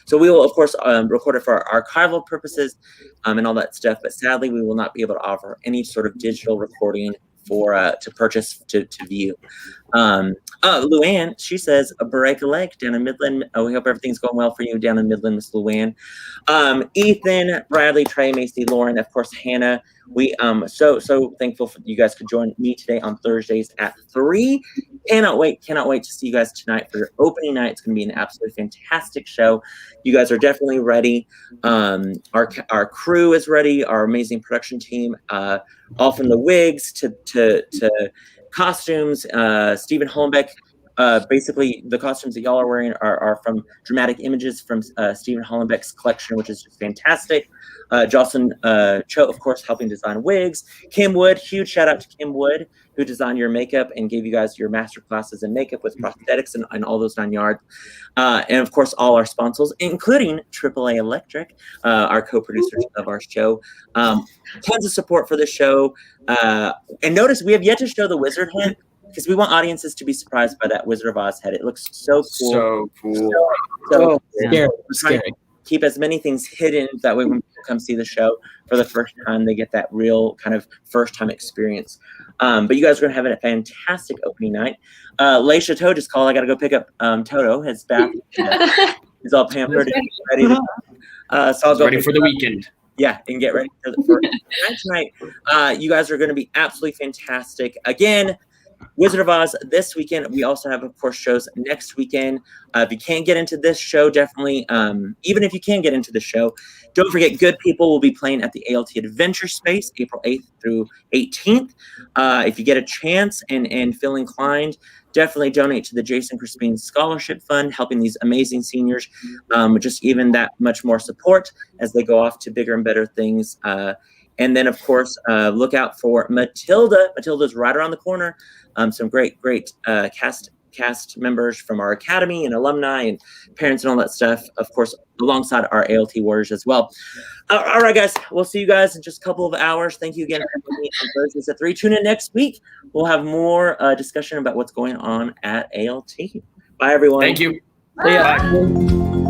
So we will, of course, record it for our archival purposes and all that stuff. But sadly, we will not be able to offer any sort of digital recording to purchase to view. Luann, she says, a break a leg down in Midland. Oh, we hope everything's going well for you down in Midland, Miss Luann. Ethan, Bradley, Trey, Macy, Lauren, of course, Hannah. We so thankful for you guys could join me today on Thursdays at 3. Cannot wait to see you guys tonight for your opening night. It's going to be an absolutely fantastic show. You guys are definitely ready. Our crew is ready. Our amazing production team, all from the wigs to costumes. Stephen Holmbeck. Basically, the costumes that y'all are wearing are from dramatic images from Stephen Hollenbeck's collection, which is just fantastic. Jocelyn Cho, of course, helping design wigs. Kim Wood, huge shout out to Kim Wood, who designed your makeup and gave you guys your master classes in makeup with prosthetics and all those 9 yards. And of course, all our sponsors, including AAA Electric, our co-producers of our show. Tons of support for the show. And notice we have yet to show the wizard head, because we want audiences to be surprised by that Wizard of Oz head. It looks so cool. So cool. So Scary. Keep as many things hidden. That way when people come see the show for the first time, they get that real kind of first-time experience. But you guys are going to have a fantastic opening night. Leisha Toe just called. I got to go pick up Toto. His bath. He's all pampered and ready to so I'll go Ready for the weekend. Yeah, and get ready for night tonight. You guys are going to be absolutely fantastic. Again, Wizard of Oz this weekend. We also have, of course, shows next weekend. If you can't get into this show, definitely, even if you can get into the show, don't forget Good People will be playing at the ALT Adventure Space April 8th through 18th. If you get a chance and feel inclined, definitely donate to the Jason Crespin Scholarship Fund, helping these amazing seniors with just even that much more support as they go off to bigger and better things. And then, of course, look out for Matilda. Matilda's right around the corner. Some great cast members from our academy and alumni and parents and all that stuff, of course, alongside our ALT Warriors as well. All right, guys. We'll see you guys in just a couple of hours. Thank you again for joining me on Thursdays at 3. Tune in next week. We'll have more discussion about what's going on at ALT. Bye, everyone. Thank you. Yeah.